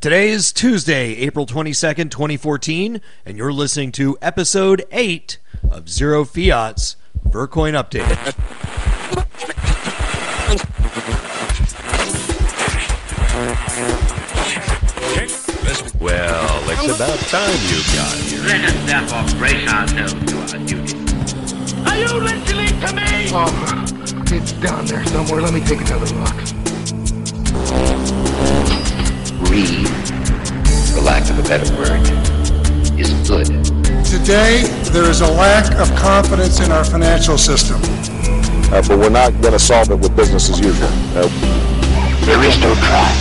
Today is Tuesday, April 22nd, 2014, and you're listening to Episode 8 of Zero Fiat's Vertcoin Update. Well, it's about time you got here. Let us therefore brace ourselves to our duty. Are you listening to me? Oh, it's down there somewhere. Let me take another look. Greed, for lack of a better word, is good. Today, there is a lack of confidence in our financial system. But we're not going to solve it with business as usual. There is no try.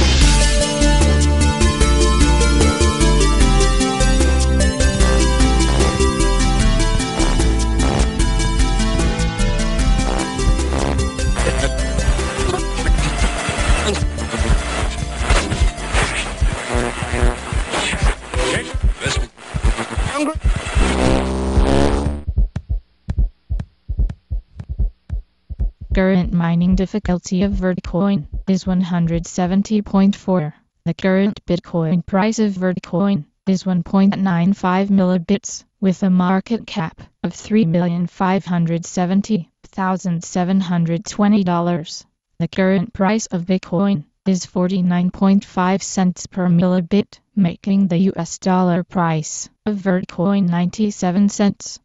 Current mining difficulty of Vertcoin is 170.4. The current Bitcoin price of Vertcoin is 1.95 millibits, with a market cap of $3,570,720. The current price of Bitcoin is 49.5 cents per millibit, making the US dollar price of Vertcoin 97 cents.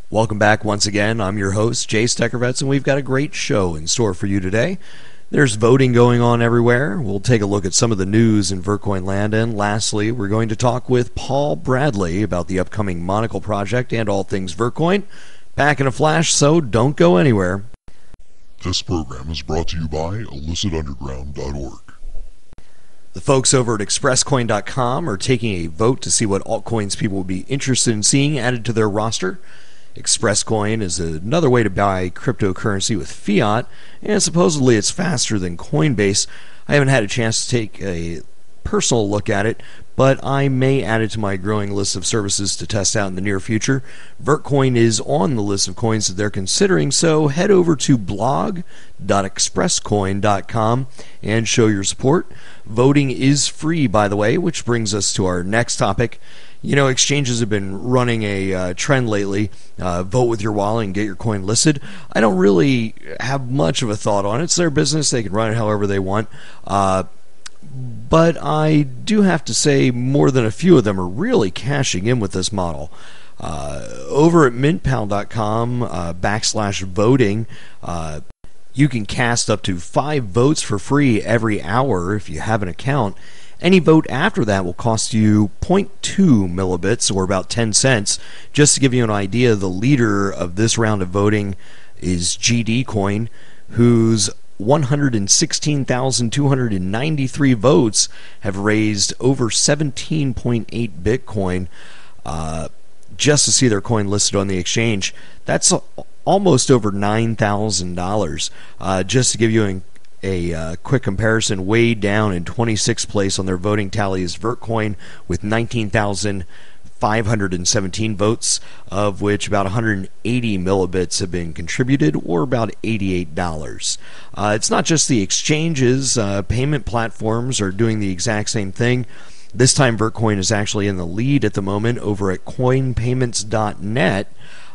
Welcome back once again. I'm your host, Jay Steckervetz, and we've got a great show in store for you today. There's voting going on everywhere. We'll take a look at some of the news in Vertcoin land, and lastly, we're going to talk with Paul Bradley about the upcoming Monocle project and all things Vertcoin. Back in a flash, so don't go anywhere. This program is brought to you by illicitunderground.org. The folks over at expresscoin.com are taking a vote to see what altcoins people would be interested in seeing added to their roster. ExpressCoin is another way to buy cryptocurrency with fiat, and supposedly it's faster than Coinbase. I haven't had a chance to take a personal look at it, but I may add it to my growing list of services to test out in the near future. Vertcoin is on the list of coins that they're considering, so head over to blog.expresscoin.com and show your support. Voting is free, by the way, which brings us to our next topic. You know, exchanges have been running a trend lately. Vote with your wallet and get your coin listed. I don't really have much of a thought on it. It's their business. They can run it however they want. But I do have to say more than a few of them are really cashing in with this model. Over at mintpal.com /voting, you can cast up to 5 votes for free every hour if you have an account. Any vote after that will cost you 0.2 millibits, or about 10 cents. Just to give you an idea, the leader of this round of voting is GD Coin, whose 116,293 votes have raised over 17.8 Bitcoin just to see their coin listed on the exchange. That's almost over $9,000. Just to give you a quick comparison, way down in 26th place on their voting tally is Vertcoin with 19,517 votes, of which about 180 millibits have been contributed, or about $88. It's not just the exchanges. Payment platforms are doing the exact same thing. This time Vertcoin is actually in the lead at the moment over at coinpayments.net,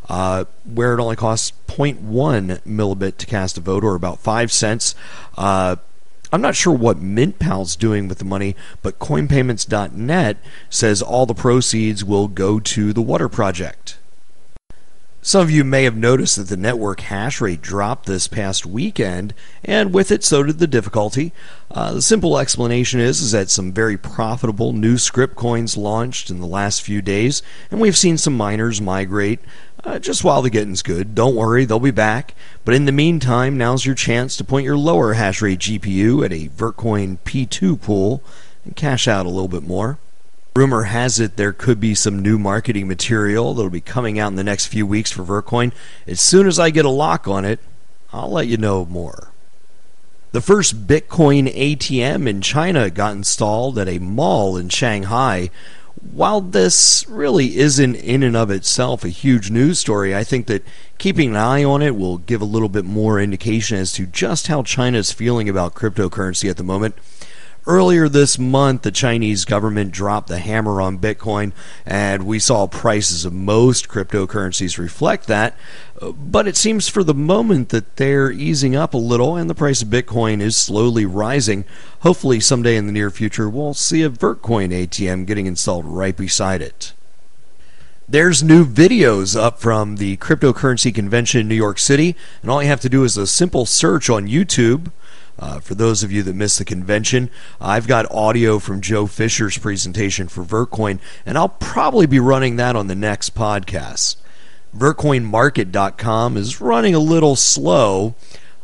where it only costs 0.1 millibit to cast a vote, or about 5 cents. I'm not sure what MintPal's doing with the money, but coinpayments.net says all the proceeds will go to the water project. Some of you may have noticed that the network hash rate dropped this past weekend, and with it so did the difficulty. The simple explanation is that some very profitable new script coins launched in the last few days, and we've seen some miners migrate just while the getting's good. Don't worry, they'll be back. But in the meantime, now's your chance to point your lower hash rate GPU at a Vertcoin P2 pool and cash out a little bit more. Rumor has it there could be some new marketing material that'll be coming out in the next few weeks for Vertcoin. As soon as I get a lock on it, I'll let you know more. The first Bitcoin ATM in China got installed at a mall in Shanghai. While this really isn't in and of itself a huge news story, I think that keeping an eye on it will give a little bit more indication as to just how China is feeling about cryptocurrency at the moment. Earlier this month, the Chinese government dropped the hammer on Bitcoin, and we saw prices of most cryptocurrencies reflect that. But it seems for the moment that they're easing up a little, and the price of Bitcoin is slowly rising. Hopefully, someday in the near future, we'll see a Vertcoin ATM getting installed right beside it. There's new videos up from the cryptocurrency convention in New York City, and all you have to do is a simple search on YouTube. For those of you that missed the convention, I've got audio from Joe Fisher's presentation for Vertcoin, and I'll probably be running that on the next podcast. Vertcoinmarket.com is running a little slow.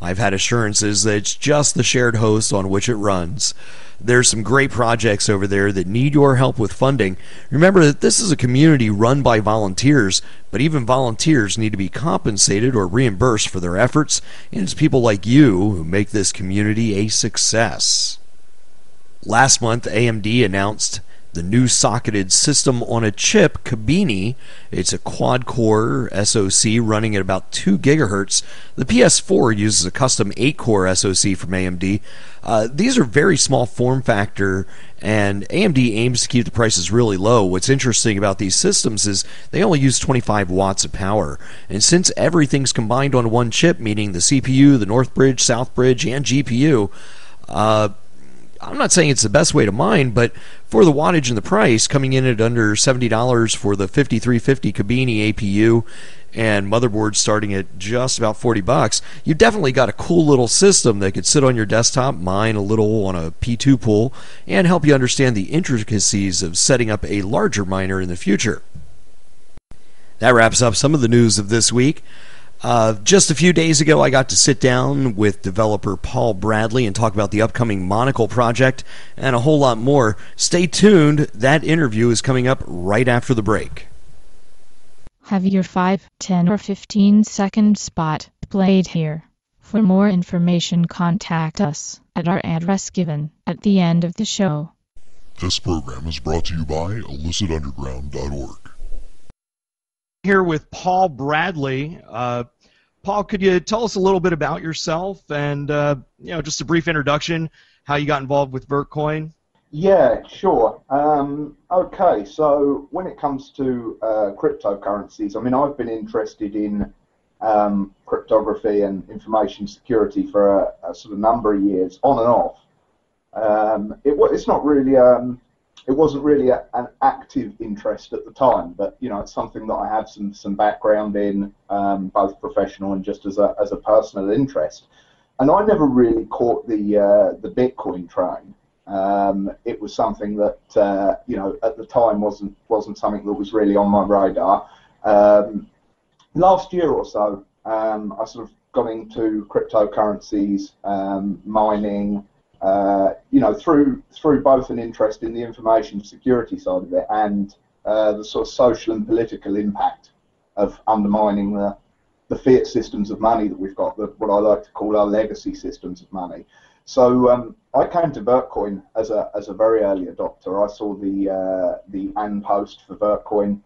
I've had assurances that it's just the shared host on which it runs. There's some great projects over there that need your help with funding. Remember that this is a community run by volunteers, but even volunteers need to be compensated or reimbursed for their efforts, and it's people like you who make this community a success. Last month, AMD announced the new socketed system on a chip, Kabini. It's a quad-core SoC running at about 2 gigahertz. The PS4 uses a custom 8-core SoC from AMD. These are very small form factor, and AMD aims to keep the prices really low. What's interesting about these systems is they only use 25 watts of power. And since everything's combined on one chip, meaning the CPU, the North Bridge, South Bridge, and GPU, I'm not saying it's the best way to mine, but for the wattage and the price, coming in at under $70 for the 5350 Kabini APU and motherboard starting at just about $40, you've definitely got a cool little system that could sit on your desktop, mine a little on a P2 pool, and help you understand the intricacies of setting up a larger miner in the future. That wraps up some of the news of this week. Just a few days ago, I got to sit down with developer Paul Bradley and talk about the upcoming Monocle project and a whole lot more. Stay tuned. That interview is coming up right after the break. Have your 5, 10, or 15-second spot played here. For more information, contact us at our address given at the end of the show. This program is brought to you by illicitunderground.org. Here with Paul Bradley. Paul, could you tell us a little bit about yourself and just a brief introduction, how you got involved with Vertcoin? Yeah, sure. Okay, so when it comes to cryptocurrencies, I mean, I've been interested in cryptography and information security for a sort of number of years, on and off. It's not really it wasn't really an active interest at the time, but it's something that I have some background in, both professional and just as a personal interest. And I never really caught the Bitcoin train. It was something that at the time wasn't something that was really on my radar. Last year or so, I sort of got into cryptocurrencies, mining. Through both an interest in the information security side of it and the sort of social and political impact of undermining the fiat systems of money that we've got, what I like to call our legacy systems of money. So I came to Vertcoin as a very early adopter. I saw the AN post for Vertcoin,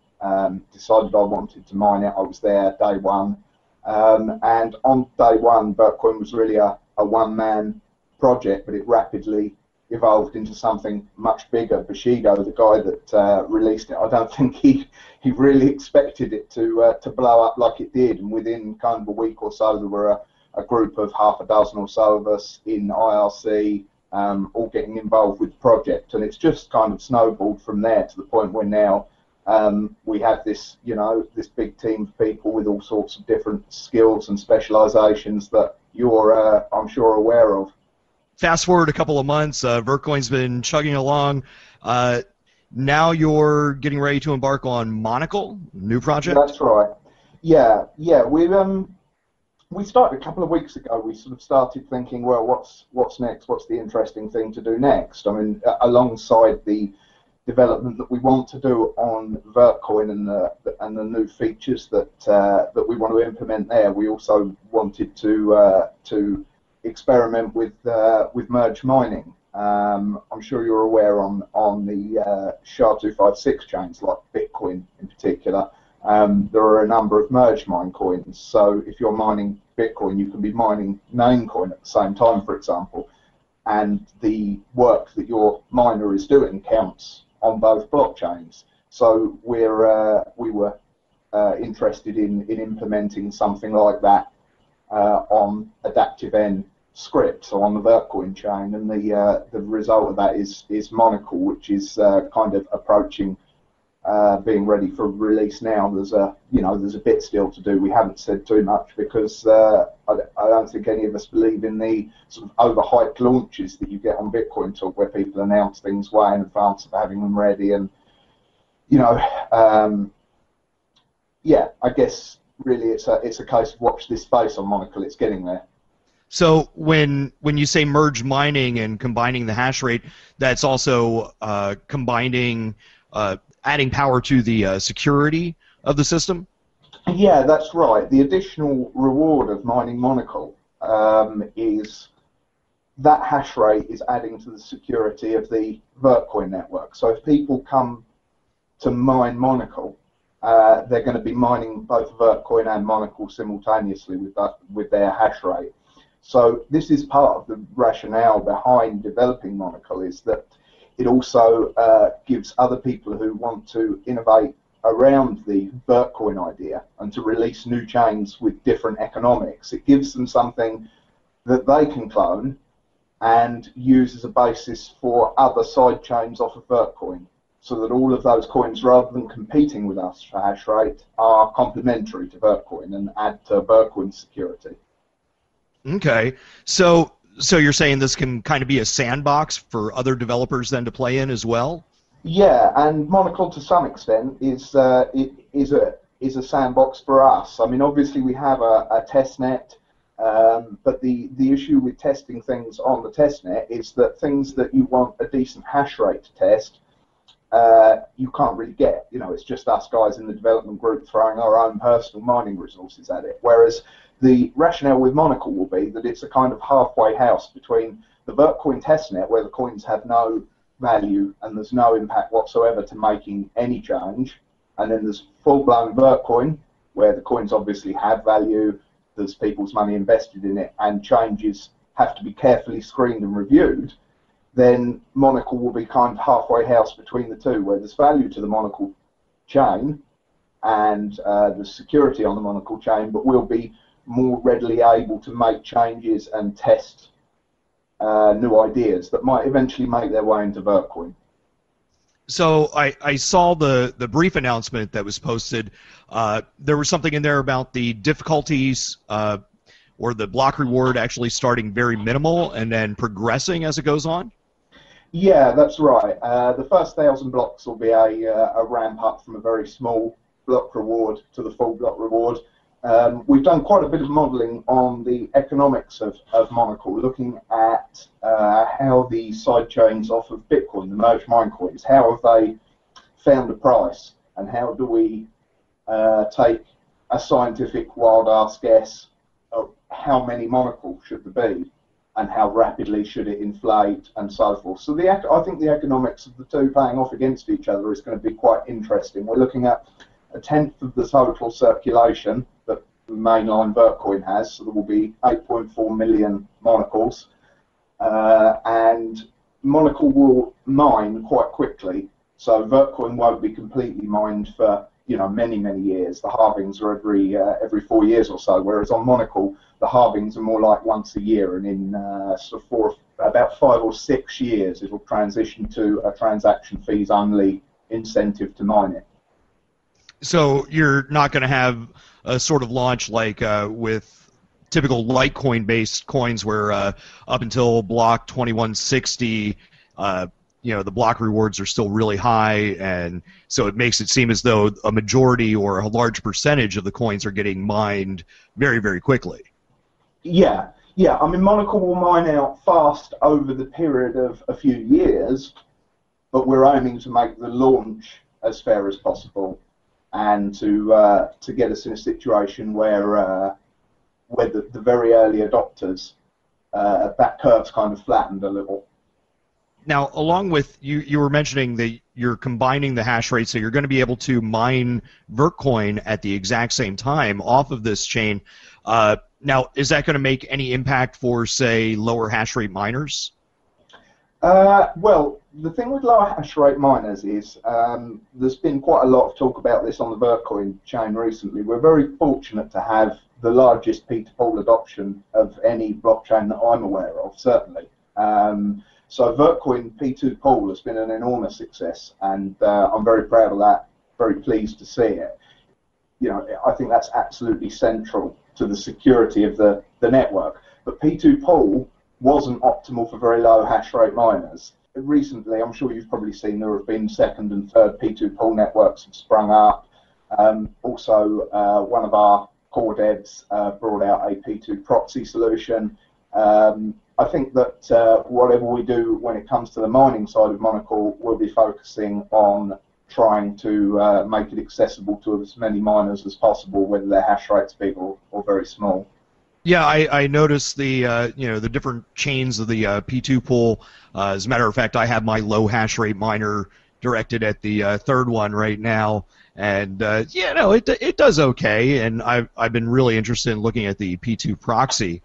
decided I wanted to mine it. I was there day one, and on day one, Vertcoin was really a one-man project, but it rapidly evolved into something much bigger. Bushido, the guy that released it, I don't think he really expected it to blow up like it did. And within kind of a week or so, there were a group of half a dozen or so of us in IRC, all getting involved with the project, and it's just kind of snowballed from there to the point where now we have this big team of people with all sorts of different skills and specializations that you're I'm sure aware of. Fast forward a couple of months, Vertcoin's been chugging along. Now you're getting ready to embark on Monocle, new project? That's right. Yeah. We started a couple of weeks ago. We sort of started thinking, well, what's next? What's the interesting thing to do next? I mean, alongside the development that we want to do on Vertcoin and the new features that we want to implement there, we also wanted to experiment with merge mining. I'm sure you're aware on the SHA-256 chains, like Bitcoin in particular, there are a number of merge mine coins. So if you're mining Bitcoin, you can be mining Namecoin at the same time, for example. and the work that your miner is doing counts on both blockchains. So we were interested in implementing something like that on adaptive N script, so on the Vertcoin chain, and the result of that is Monocle, which is kind of approaching being ready for release now. There's a bit still to do. We haven't said too much because I don't think any of us believe in the sort of overhyped launches that you get on Bitcoin Talk, where people announce things way in advance of having them ready. And yeah, I guess really it's a case of watch this space on Monocle. It's getting there. So when you say merge mining and combining the hash rate, that's also combining, adding power to the security of the system? Yeah, that's right. The additional reward of mining Monocle is that hash rate is adding to the security of the Vertcoin network. So if people come to mine Monocle, they're going to be mining both Vertcoin and Monocle simultaneously with their hash rate. So this is part of the rationale behind developing Monocle, is that it also gives other people who want to innovate around the Vertcoin idea and to release new chains with different economics. It gives them something that they can clone and use as a basis for other side chains off of Vertcoin, so that all of those coins, rather than competing with us for hash rate, are complementary to Vertcoin and add to Vertcoin's security. Okay, so you're saying this can kind of be a sandbox for other developers then to play in as well? Yeah, and Monocle to some extent is a sandbox for us. I mean, obviously we have a test net, but the issue with testing things on the test net is that things that you want a decent hash rate to test, you can't really get. It's just us guys in the development group throwing our own personal mining resources at it. Whereas the rationale with Monocle will be that it's a kind of halfway house between the Vertcoin testnet, where the coins have no value and there's no impact whatsoever to making any change, and then there's full-blown Vertcoin, where the coins obviously have value, there's people's money invested in it, and changes have to be carefully screened and reviewed. Then Monocle will be kind of halfway house between the two, where there's value to the Monocle chain and the security on the Monocle chain, but we'll be more readily able to make changes and test new ideas that might eventually make their way into Vertcoin. So I saw the brief announcement that was posted. There was something in there about the difficulties or the block reward actually starting very minimal and then progressing as it goes on? Yeah, that's right. The first 1,000 blocks will be a ramp up from a very small block reward to the full block reward. We've done quite a bit of modelling on the economics of Monocle, looking at how the side chains off of Bitcoin, the merged mine coins, how have they found a price, and how do we take a scientific wild-ass guess of how many Monocle should there be, and how rapidly should it inflate, and so forth. So I think the economics of the two playing off against each other is going to be quite interesting. We're looking at 1/10 of the total circulation that the mainline Vertcoin has, so there will be 8.4 million Monocles, and Monocle will mine quite quickly, so Vertcoin won't be completely mined for many years. The halvings are every 4 years or so, whereas on Monocle the halvings are more like once a year, and in about 5 or 6 years it will transition to a transaction fees only incentive to mine it. So you're not going to have a sort of launch like with typical Litecoin-based coins, where up until block 2160, the block rewards are still really high, and so it makes it seem as though a majority or a large percentage of the coins are getting mined very, very quickly. Yeah. I mean, Monocle will mine out fast over the period of a few years, but we're aiming to make the launch as fair as possible, and to get us in a situation where the very early adopters, that curve's kind of flattened a little. Now, along with you were mentioning that you're combining the hash rate, so you're going to be able to mine Vertcoin at the exact same time off of this chain. Now, is that going to make any impact for, say, lower hash rate miners? Well, the thing with low hash rate miners is there's been quite a lot of talk about this on the Vertcoin chain recently. We're very fortunate to have the largest P2Pool adoption of any blockchain that I'm aware of, certainly. So Vertcoin P2Pool has been an enormous success, and I'm very proud of that, very pleased to see it. You know, I think that's absolutely central to the security of the network. But P2Pool wasn't optimal for very low hash rate miners. Recently, I'm sure you've probably seen there have been second and third P2Pool networks have sprung up. Also, one of our core devs brought out a P2 proxy solution. I think that whatever we do when it comes to the mining side of Monocle, we'll be focusing on trying to make it accessible to as many miners as possible, whether their hash rate's big or very small. Yeah, I noticed the the different chains of the P2 pool. As a matter of fact, I have my low hash rate miner directed at the third one right now, and it does okay. And I've been really interested in looking at the P2 proxy.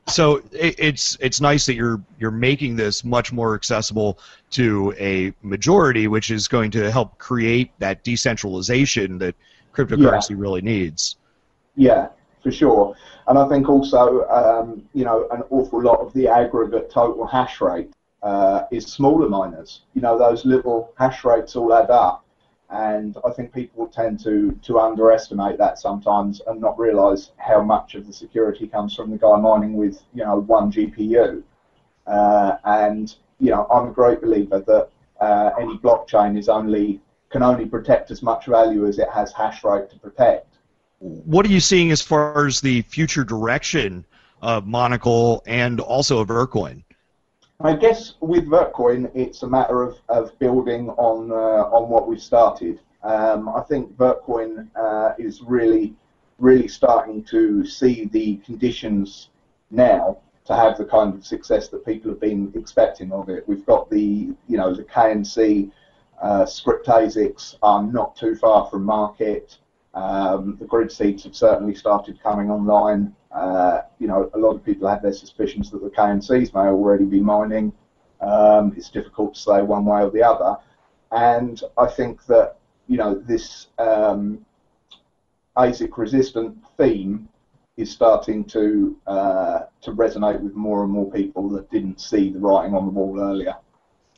So it's nice that you're making this much more accessible to a majority, which is going to help create that decentralization that cryptocurrency really needs. Yeah, for sure. And I think also, an awful lot of the aggregate total hash rate is smaller miners. You know, those little hash rates all add up. And I think people tend to underestimate that sometimes and not realise how much of the security comes from the guy mining with, one GPU. I'm a great believer that any blockchain can only protect as much value as it has hash rate to protect. What are you seeing as far as the future direction of Monocle and also of Vertcoin? I guess with Vertcoin, it's a matter of building on what we've started. I think Vertcoin is really starting to see the conditions now to have the kind of success that people have been expecting of it. We've got the KNC script ASICs are not too far from market. The grid seeds have certainly started coming online. A lot of people have their suspicions that the KNCs may already be mining. It's difficult to say one way or the other. And I think that, this ASIC resistant theme is starting to resonate with more and more people that didn't see the writing on the wall earlier.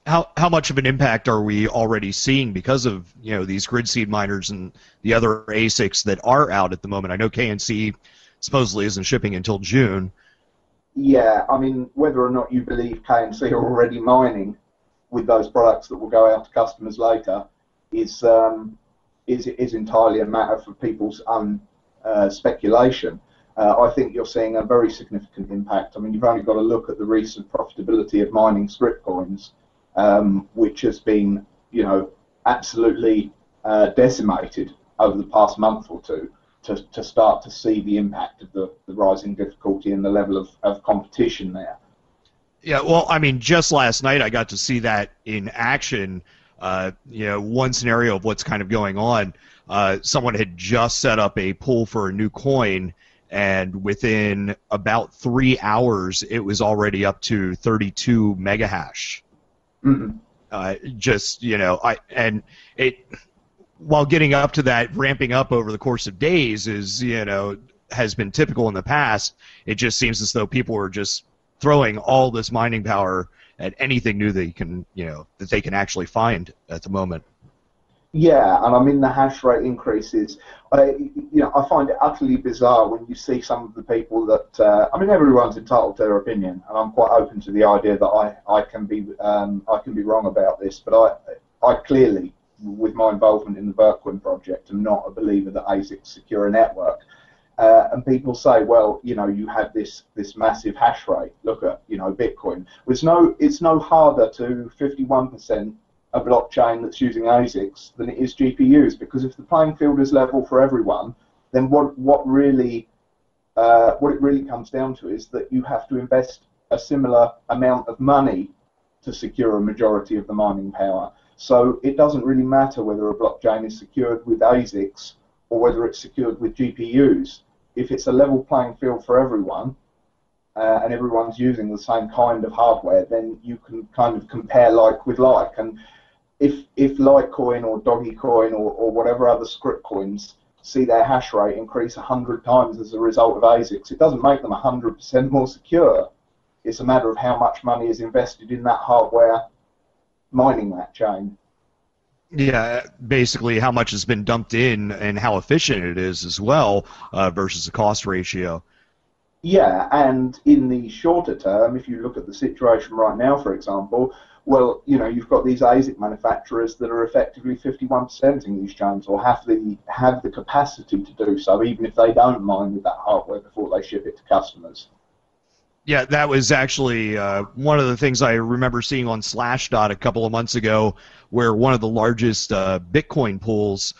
How much of an impact are we already seeing because of these grid seed miners and the other ASICs that are out at the moment? I know KNC supposedly isn't shipping until June. Yeah, I mean, whether or not you believe KNC are already mining with those products that will go out to customers later is entirely a matter for people's own speculation. I think you're seeing a very significant impact. I mean, you've only got to look at the recent profitability of mining script coins, which has been, absolutely decimated over the past month or two, to start to see the impact of the rising difficulty and the level of competition there. Yeah, well, I mean, just last night I got to see that in action. One scenario of what's kind of going on, someone had just set up a pool for a new coin, and within about 3 hours it was already up to 32 megahash. Mm-hmm. While getting up to that, ramping up over the course of days has been typical in the past. It just seems as though people are just throwing all this mining power at anything new that they can actually find at the moment. Yeah, and I mean the hash rate increases. I find it utterly bizarre when you see some of the people that. Everyone's entitled to their opinion, and I'm quite open to the idea that I can be wrong about this. But I clearly, with my involvement in the Vertcoin project, am not a believer that ASICs secure a network. And people say, well, you have this massive hash rate. Look at Bitcoin. It's no harder to 51% a blockchain that's using ASICs than it is GPUs, because if the playing field is level for everyone, then what it really comes down to is that you have to invest a similar amount of money to secure a majority of the mining power. So it doesn't really matter whether a blockchain is secured with ASICs or whether it's secured with GPUs. If it's a level playing field for everyone, and everyone's using the same kind of hardware, then you can kind of compare like with like. And if Litecoin or Dogecoin or whatever other script coins see their hash rate increase 100 times as a result of ASICs, it doesn't make them 100% more secure. It's a matter of how much money is invested in that hardware mining that chain. Yeah, basically how much has been dumped in and how efficient it is as well versus the cost ratio. Yeah, and in the shorter term, if you look at the situation right now, for example, well, you know, you've got these ASIC manufacturers that are effectively 51% in these chains, or have the capacity to do so, even if they don't mine with that hardware before they ship it to customers. Yeah, that was actually one of the things I remember seeing on Slashdot a couple of months ago, where one of the largest Bitcoin pools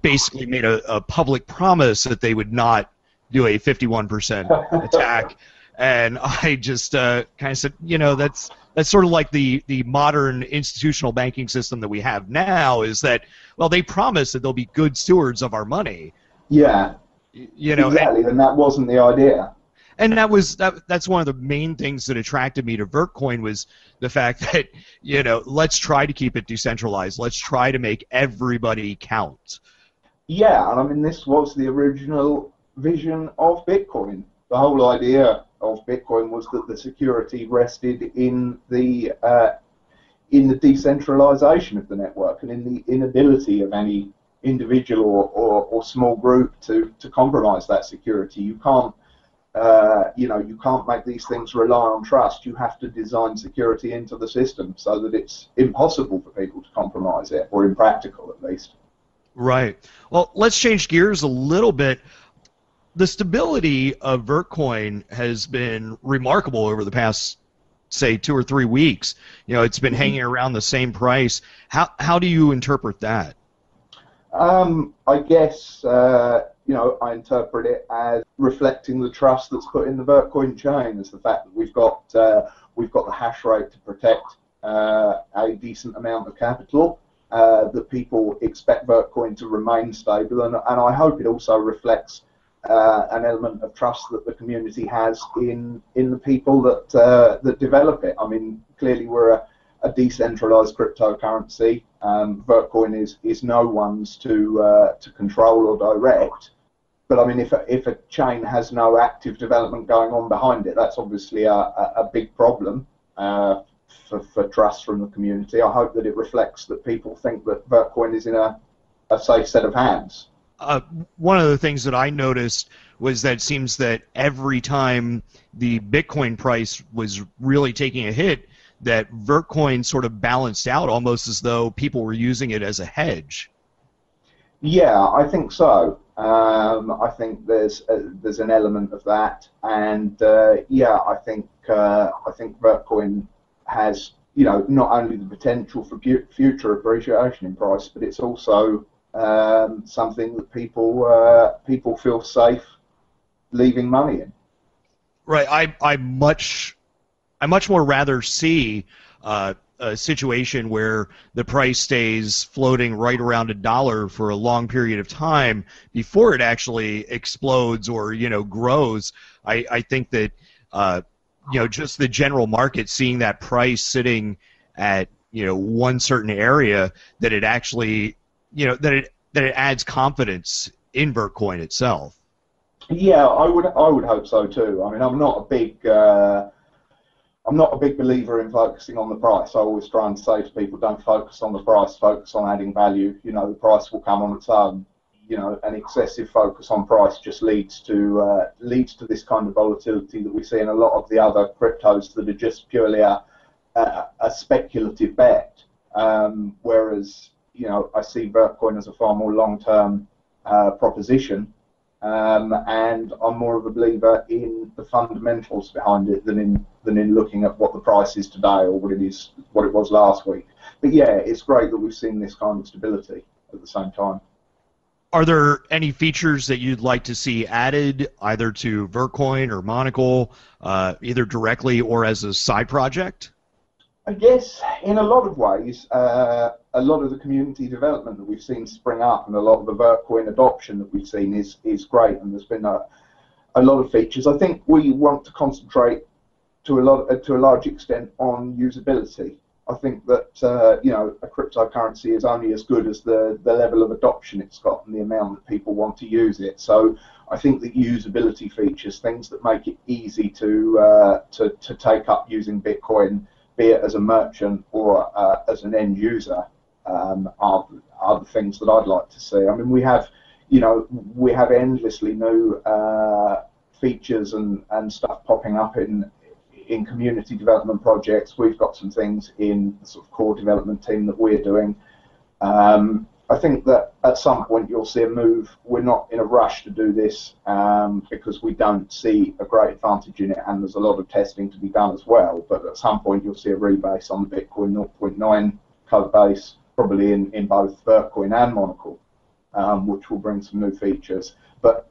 basically made a public promise that they would not do a 51% attack. And I just kind of said, you know, that's sort of like the modern institutional banking system that we have now, is that, well, they promise that they'll be good stewards of our money. Yeah, you know, exactly, and that wasn't the idea. And that's one of the main things that attracted me to Vertcoin, was the fact that, you know, let's try to keep it decentralized. Let's try to make everybody count. Yeah, and I mean, this was the original vision of Bitcoin. The whole idea of Bitcoin was that the security rested in the decentralization of the network and in the inability of any individual or small group to compromise that security. You can't you can't make these things rely on trust. You have to design security into the system so that it's impossible for people to compromise it, or impractical at least. Right. Well, let's change gears a little bit. The stability of Vertcoin has been remarkable over the past, say, 2 or 3 weeks. You know, it's been hanging around the same price. How do you interpret that? I guess I interpret it as reflecting the trust that's put in the Vertcoin chain, as the fact that we've got the hash rate to protect a decent amount of capital, that people expect Vertcoin to remain stable, and I hope it also reflects an element of trust that the community has in the people that develop it. I mean, clearly we're a decentralized cryptocurrency. Vertcoin is no one's to control or direct. But I mean, if a chain has no active development going on behind it, that's obviously a big problem for trust from the community. I hope that it reflects that people think that Vertcoin is in a safe set of hands. One of the things that I noticed was that it seems that every time the Bitcoin price was really taking a hit, that Vertcoin sort of balanced out, almost as though people were using it as a hedge. Yeah, I think so. I think there's an element of that, and I think Vertcoin has, not only the potential for future appreciation in price, but it's also something that people feel safe leaving money in. Right. I much more rather see a situation where the price stays floating right around $1 for a long period of time before it actually explodes or grows. I think that just the general market seeing that price sitting at one certain area, that it actually that it adds confidence in Vertcoin itself. Yeah, I would hope so too. I mean, I'm not a big believer in focusing on the price. I always try and say to people, don't focus on the price, focus on adding value. The price will come on its own. An excessive focus on price just leads to this kind of volatility that we see in a lot of the other cryptos that are just purely a speculative bet. Whereas, I see Vertcoin as a far more long-term proposition. And I'm more of a believer in the fundamentals behind it than in looking at what the price is today or what it was last week. But yeah, it's great that we've seen this kind of stability at the same time. Are there any features that you'd like to see added either to Vertcoin or Monocle, either directly or as a side project? I guess in a lot of ways, a lot of the community development that we've seen spring up and a lot of the Vertcoin adoption that we've seen is great, and there's been a a lot of features. I think we want to concentrate to a large extent on usability. I think that a cryptocurrency is only as good as the level of adoption it's got and the amount that people want to use it. So I think the usability features, things that make it easy to take up using Bitcoin, be it as a merchant or as an end user, are the things that I'd like to see. I mean, we have endlessly new features and stuff popping up in community development projects. We've got some things in the sort of core development team that we're doing. I think that at some point you'll see a move. We're not in a rush to do this because we don't see a great advantage in it, and there's a lot of testing to be done as well. But at some point you'll see a rebase on the Bitcoin 0.9 code base, probably in both Vertcoin and Monocle, which will bring some new features. But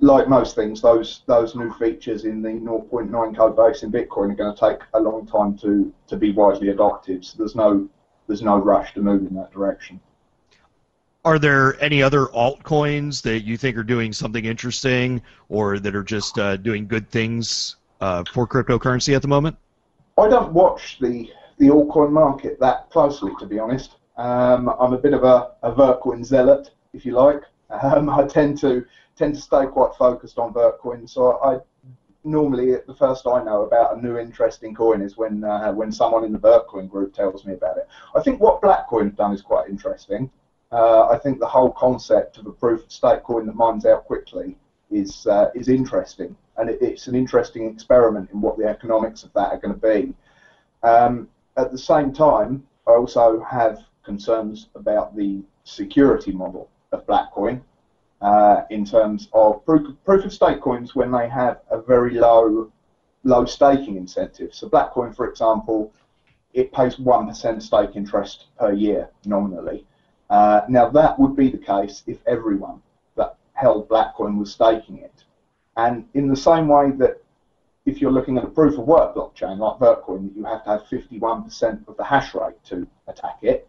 like most things, those new features in the 0.9 code base in Bitcoin are going to take a long time to be widely adopted. So there's no rush to move in that direction. Are there any other altcoins that you think are doing something interesting, or that are just doing good things for cryptocurrency at the moment? I don't watch the altcoin market that closely, to be honest. I'm a bit of a Vertcoin zealot, if you like. I tend to stay quite focused on Vertcoin, so I normally, the first I know about a new interesting coin is when someone in the Vertcoin group tells me about it. I think what Blackcoin have done is quite interesting. I think the whole concept of a proof-of-stake coin that mines out quickly is interesting, and it's an interesting experiment in what the economics of that are going to be. At the same time, I also have concerns about the security model of Blackcoin in terms of proof-of-stake coins when they have a very low staking incentive. So Blackcoin, for example, it pays 1% stake interest per year nominally. Now that would be the case if everyone that held Blackcoin was staking it. And in the same way that if you're looking at a proof of work blockchain like Vertcoin, you have to have 51% of the hash rate to attack it.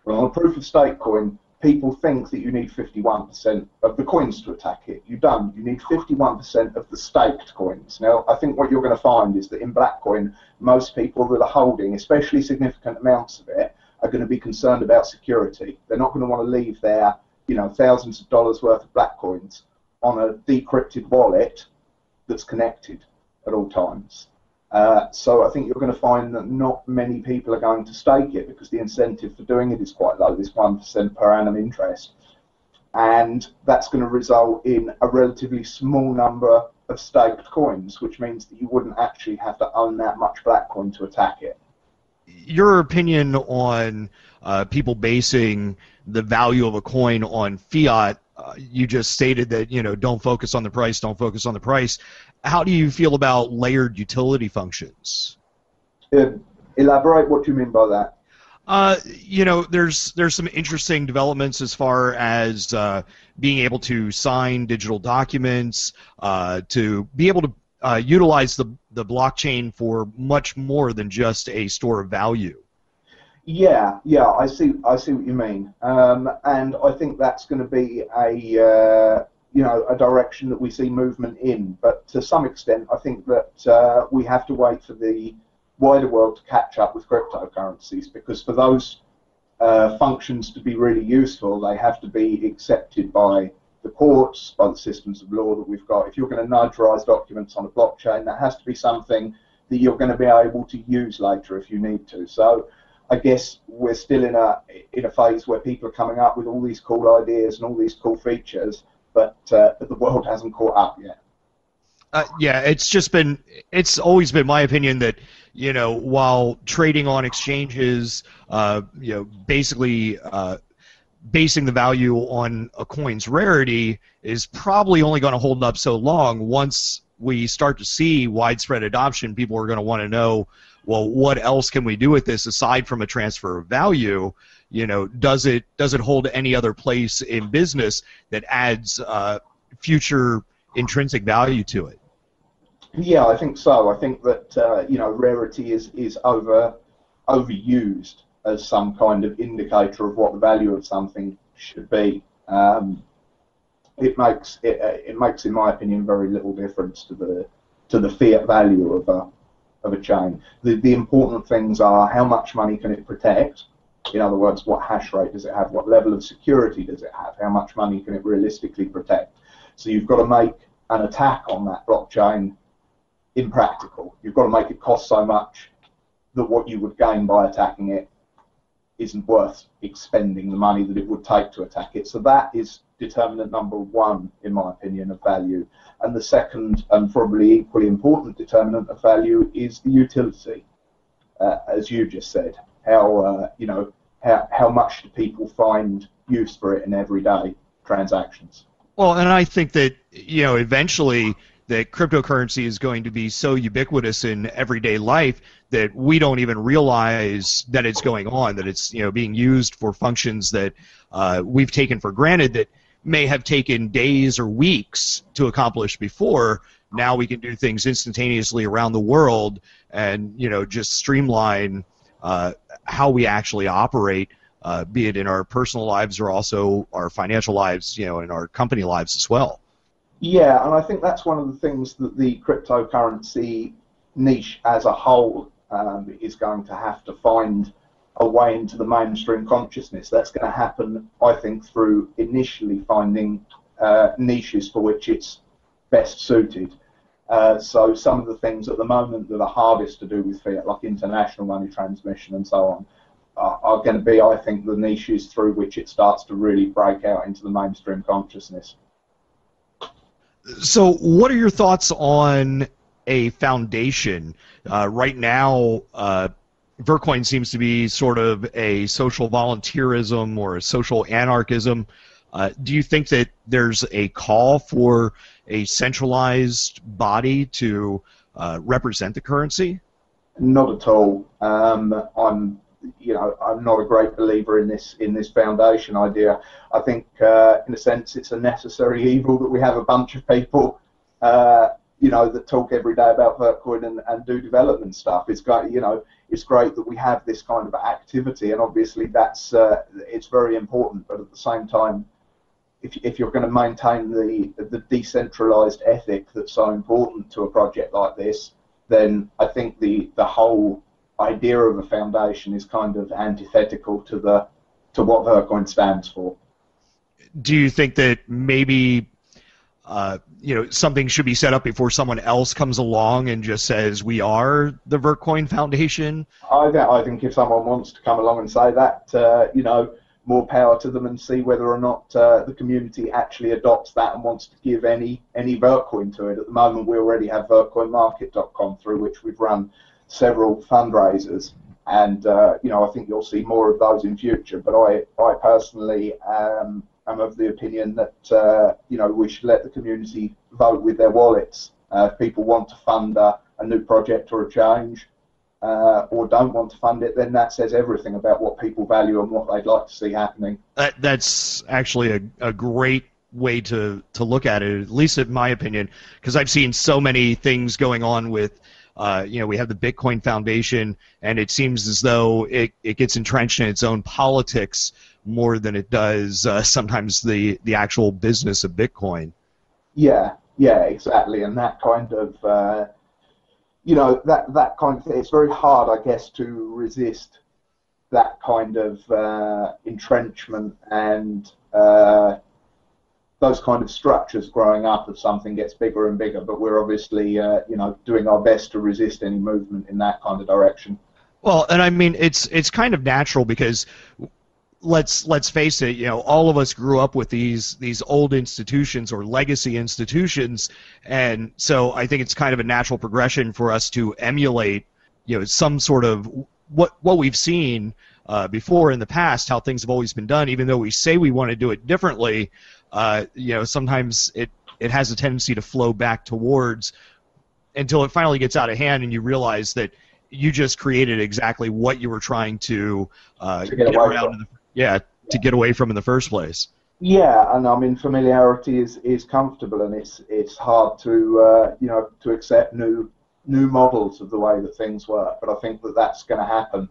Well, on a proof of stake coin, people think that you need 51% of the coins to attack it. You don't. You need 51% of the staked coins. Now, I think what you're going to find is that in Blackcoin, most people that are holding, especially significant amounts of it, are going to be concerned about security. They're not going to want to leave their, thousands of dollars worth of Blackcoins on a decrypted wallet that's connected at all times. So I think you're going to find that not many people are going to stake it because the incentive for doing it is quite low, this 1% per annum interest. And that's going to result in a relatively small number of staked coins, which means that you wouldn't actually have to own that much Blackcoin to attack it. Your opinion on people basing the value of a coin on fiat, you just stated that, don't focus on the price, don't focus on the price. How do you feel about layered utility functions? Elaborate, what do you mean by that? There's some interesting developments as far as being able to sign digital documents, to be able to utilize the blockchain for much more than just a store of value. Yeah, I see what you mean, and I think that's going to be a direction that we see movement in. But to some extent, I think that we have to wait for the wider world to catch up with cryptocurrencies, because for those functions to be really useful, they have to be accepted by the courts, by the systems of law that we've got. If you're going to notarize documents on a blockchain, that has to be something that you're going to be able to use later if you need to. So I guess we're still in a phase where people are coming up with all these cool ideas and all these cool features, but the world hasn't caught up yet. Yeah, it's always been my opinion that, while trading on exchanges, basically basing the value on a coin's rarity is probably only going to hold up so long. Once we start to see widespread adoption, people are going to want to know, well, what else can we do with this aside from a transfer of value? Does it hold any other place in business that adds future intrinsic value to it? Yeah, I think so. I think that rarity is overused as some kind of indicator of what the value of something should be. it makes, in my opinion, very little difference to the fiat value of a chain. The important things are how much money can it protect. In other words, what hash rate does it have? What level of security does it have? How much money can it realistically protect? So you've got to make an attack on that blockchain impractical. You've got to make it cost so much that what you would gain by attacking it isn't worth expending the money that it would take to attack it. So that is determinant number one, in my opinion, of value. And the second, and probably equally important determinant of value, is the utility. As you just said, how much do people find use for it in everyday transactions? Well, and I think that eventually that cryptocurrency is going to be so ubiquitous in everyday life that we don't even realize that it's going on, that it's being used for functions that we've taken for granted that may have taken days or weeks to accomplish before. Now we can do things instantaneously around the world and just streamline how we actually operate, be it in our personal lives or also our financial lives, in our company lives as well. Yeah, and I think that's one of the things that the cryptocurrency niche as a whole is going to have to find a way into the mainstream consciousness. That's going to happen, I think, through initially finding niches for which it's best suited. So some of the things at the moment that are hardest to do with fiat, like international money transmission and so on, are going to be, I think, the niches through which it starts to really break out into the mainstream consciousness. So what are your thoughts on a foundation? Right now, Vertcoin seems to be sort of a social volunteerism or a social anarchism. Do you think that there's a call for a centralized body to represent the currency? Not at all. I'm not a great believer in this foundation idea. I think, in a sense, it's a necessary evil that we have a bunch of people, that talk every day about Vertcoin and do development stuff. It's great, it's great that we have this kind of activity, and obviously that's it's very important. But at the same time, if you're going to maintain the decentralized ethic that's so important to a project like this, then I think the whole idea of a foundation is kind of antithetical to what Vertcoin stands for. Do you think that maybe something should be set up before someone else comes along and just says we are the Vertcoin Foundation? I think if someone wants to come along and say that, more power to them, and see whether or not the community actually adopts that and wants to give any Vertcoin to it. At the moment, we already have vertcoinmarket.com, through which we've run several fundraisers, and I think you'll see more of those in future. But I personally am of the opinion that we should let the community vote with their wallets. If people want to fund a new project or a change, or don't want to fund it, then that says everything about what people value and what they'd like to see happening. That's actually a great way to look at it, at least in my opinion, because I've seen so many things going on with we have the Bitcoin Foundation, and it seems as though it gets entrenched in its own politics more than it does sometimes the actual business of Bitcoin. Yeah, exactly, and that kind of that kind of thing. It's very hard, I guess, to resist that kind of entrenchment and those kind of structures growing up as something gets bigger and bigger. But we're obviously, doing our best to resist any movement in that kind of direction. Well, and I mean, it's kind of natural because let's face it, all of us grew up with these old institutions or legacy institutions, and so I think it's kind of a natural progression for us to emulate, some sort of what we've seen before in the past, how things have always been done, even though we say we want to do it differently. Sometimes it has a tendency to flow back towards until it finally gets out of hand and you realize that you just created exactly what you were trying to get away from in the first place. Yeah, and I mean, familiarity is comfortable, and it's hard to to accept new models of the way that things work. But I think that that's going to happen.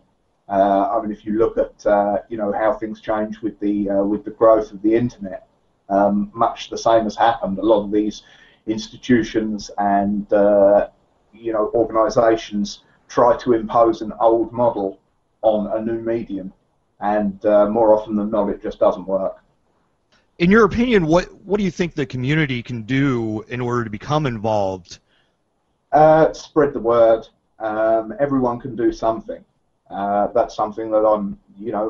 I mean, if you look at how things change with the growth of the internet, much the same has happened. A lot of these institutions and organisations try to impose an old model on a new medium, and more often than not, it just doesn't work. In your opinion, what do you think the community can do in order to become involved? Spread the word. Everyone can do something. That's something that I'm,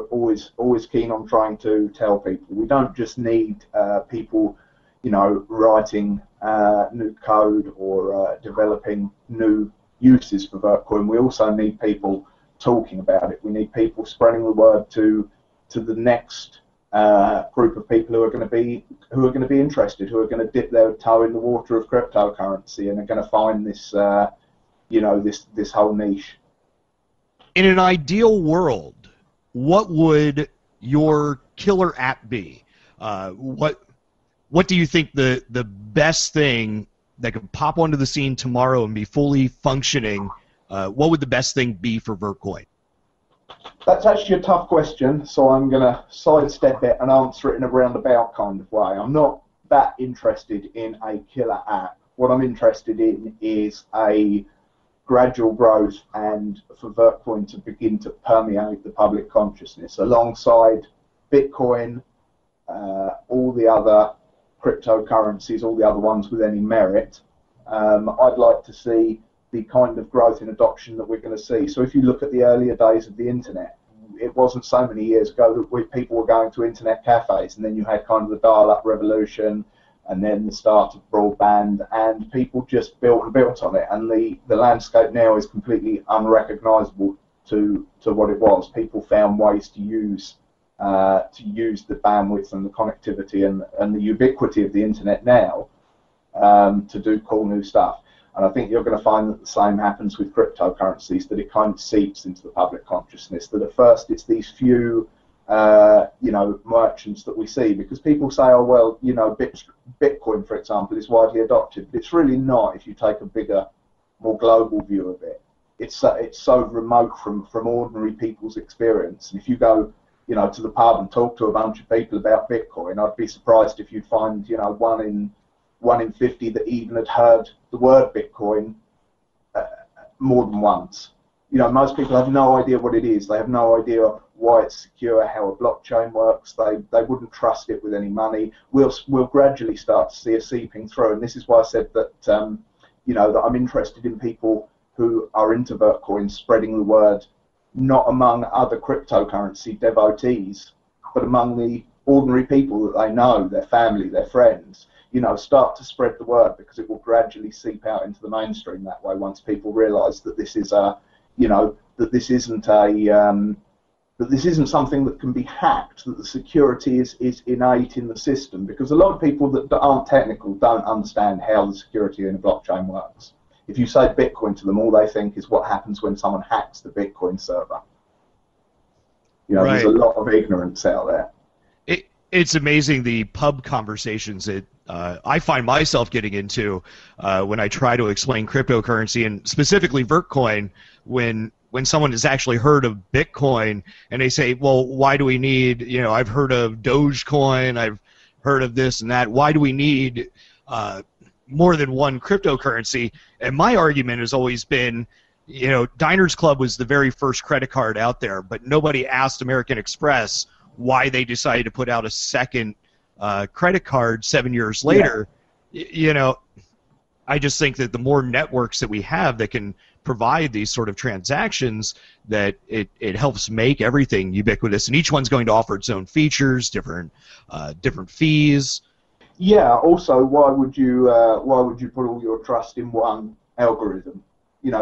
always keen on trying to tell people. We don't just need people, writing new code or developing new uses for Vertcoin. We also need people talking about it. We need people spreading the word to the next group of people who are going to be interested, who are going to dip their toe in the water of cryptocurrency and are going to find this, this whole niche. In an ideal world, what would your killer app be? What do you think the best thing that could pop onto the scene tomorrow and be fully functioning? What would the best thing be for Vertcoin? That's actually a tough question, so I'm going to sidestep it and answer it in a roundabout kind of way. I'm not that interested in a killer app. What I'm interested in is a gradual growth and for Vertcoin to begin to permeate the public consciousness alongside Bitcoin, all the other cryptocurrencies, all the other ones with any merit. I'd like to see the kind of growth in adoption that we're going to see. So if you look at the earlier days of the internet, it wasn't so many years ago that people were going to internet cafes, and then you had kind of the dial-up revolution, and then the start of broadband, and people just built and built on it, and the landscape now is completely unrecognisable to what it was. People found ways to use the bandwidth and the connectivity and the ubiquity of the internet now to do cool new stuff. And I think you're going to find that the same happens with cryptocurrencies, that it kind of seeps into the public consciousness, that at first it's these few merchants that we see, because people say, oh, well, Bitcoin, for example, is widely adopted. But it's really not if you take a bigger, more global view of it. It's so remote from ordinary people's experience. And if you go, to the pub and talk to a bunch of people about Bitcoin, I'd be surprised if you'd find, one in 50 that even had heard the word Bitcoin more than once. Most people have no idea what it is. They have no idea why it's secure, how a blockchain works. They wouldn't trust it with any money. We'll gradually start to see a seeping through, and this is why I said that that I'm interested in people who are into Vertcoin spreading the word, not among other cryptocurrency devotees, but among the ordinary people that they know, their family, their friends. Start to spread the word, because it will gradually seep out into the mainstream that way once people realise that this is that this isn't something that can be hacked, that the security is innate in the system, because a lot of people that aren't technical don't understand how the security in a blockchain works. If you say Bitcoin to them, all they think is what happens when someone hacks the Bitcoin server. Right. There's a lot of ignorance out there. It's amazing the pub conversations that I find myself getting into when I try to explain cryptocurrency, and specifically Vertcoin, when someone has actually heard of Bitcoin and they say, well, why do we need, I've heard of Dogecoin, I've heard of this and that, why do we need more than one cryptocurrency? And my argument has always been, Diners Club was the very first credit card out there, but nobody asked American Express why they decided to put out a second credit card 7 years later. Yeah. I just think that the more networks that we have that can provide these sort of transactions, that it helps make everything ubiquitous, and each one's going to offer its own features, different fees. Yeah. Also, why would you put all your trust in one algorithm?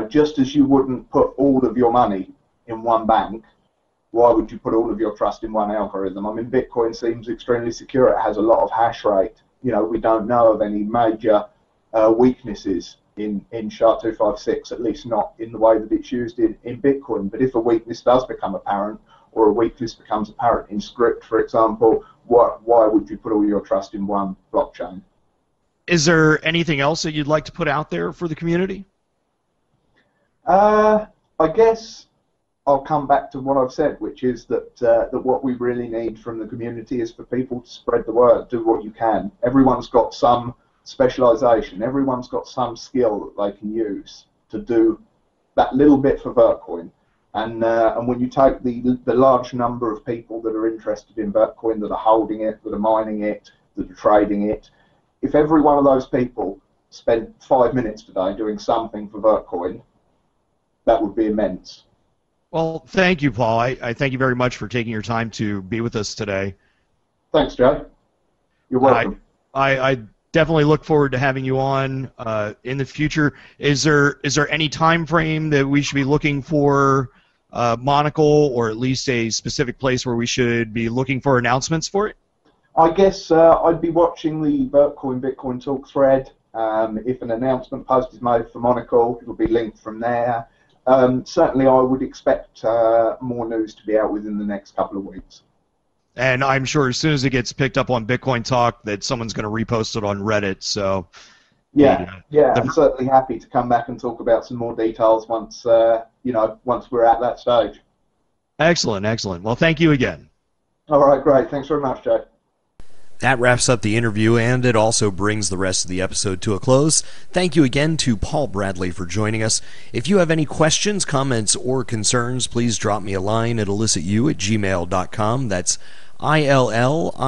Just as you wouldn't put all of your money in one bank, why would you put all of your trust in one algorithm? I mean, Bitcoin seems extremely secure. It has a lot of hash rate. We don't know of any major weaknesses in SHA-256, at least not in the way that it's used in Bitcoin. But if a weakness does become apparent, or a weakness becomes apparent in script, for example, why would you put all your trust in one blockchain? Is there anything else that you'd like to put out there for the community? I guess I'll come back to what I've said, which is that what we really need from the community is for people to spread the word, do what you can. Everyone's got some specialization, everyone's got some skill that they can use to do that little bit for Vertcoin. And when you take the large number of people that are interested in Vertcoin, that are holding it, that are mining it, that are trading it, if every one of those people spent 5 minutes today doing something for Vertcoin, that would be immense. Well, thank you, Paul. I thank you very much for taking your time to be with us today. Thanks, Joe. You're welcome. I definitely look forward to having you on in the future. Is there any time frame that we should be looking for Monocle, or at least a specific place where we should be looking for announcements for it? I guess I'd be watching the Vertcoin Bitcoin Talk thread. If an announcement post is made for Monocle, it'll be linked from there. Certainly, I would expect more news to be out within the next couple of weeks. And I'm sure as soon as it gets picked up on Bitcoin Talk, that someone's going to repost it on Reddit. So yeah, I'm certainly happy to come back and talk about some more details once once we're at that stage. Excellent. Well, thank you again. All right, great. Thanks very much, Joe. That wraps up the interview, and it also brings the rest of the episode to a close. Thank you again to Paul Bradley for joining us. If you have any questions, comments, or concerns, please drop me a line at illicit@gmail.com. That's ILLICT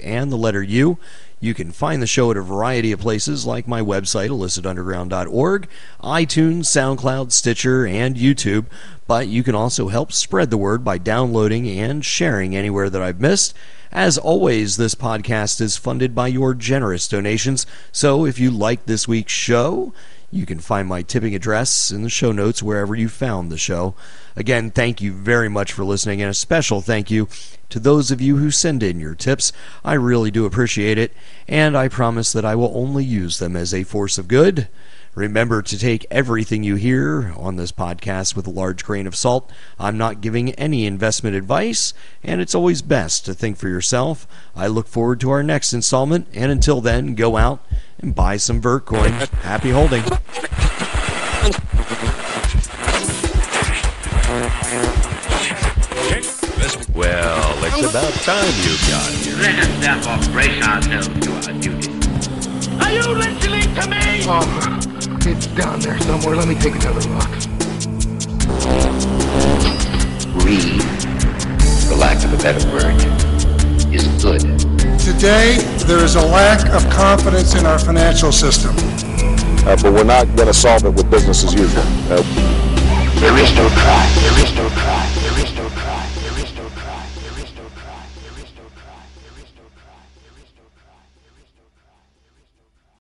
and the letter U. You can find the show at a variety of places like my website, illicitunderground.org, iTunes, SoundCloud, Stitcher, and YouTube. But you can also help spread the word by downloading and sharing anywhere that I've missed. As always, this podcast is funded by your generous donations, so if you like this week's show, you can find my tipping address in the show notes wherever you found the show. Again, thank you very much for listening, and a special thank you to those of you who send in your tips. I really do appreciate it, and I promise that I will only use them as a force of good. Remember to take everything you hear on this podcast with a large grain of salt. I'm not giving any investment advice, and it's always best to think for yourself. I look forward to our next installment, and until then, go out and buy some Vertcoin. Happy holding. Well, it's about time you got here. Let us therefore brace ourselves to our duty. Are you listening to me? Oh, it's down there somewhere. Let me take another look. Greed, for lack of a better word, is good. Today, there is a lack of confidence in our financial system. But we're not going to solve it with business as usual. There is no try. There is no try.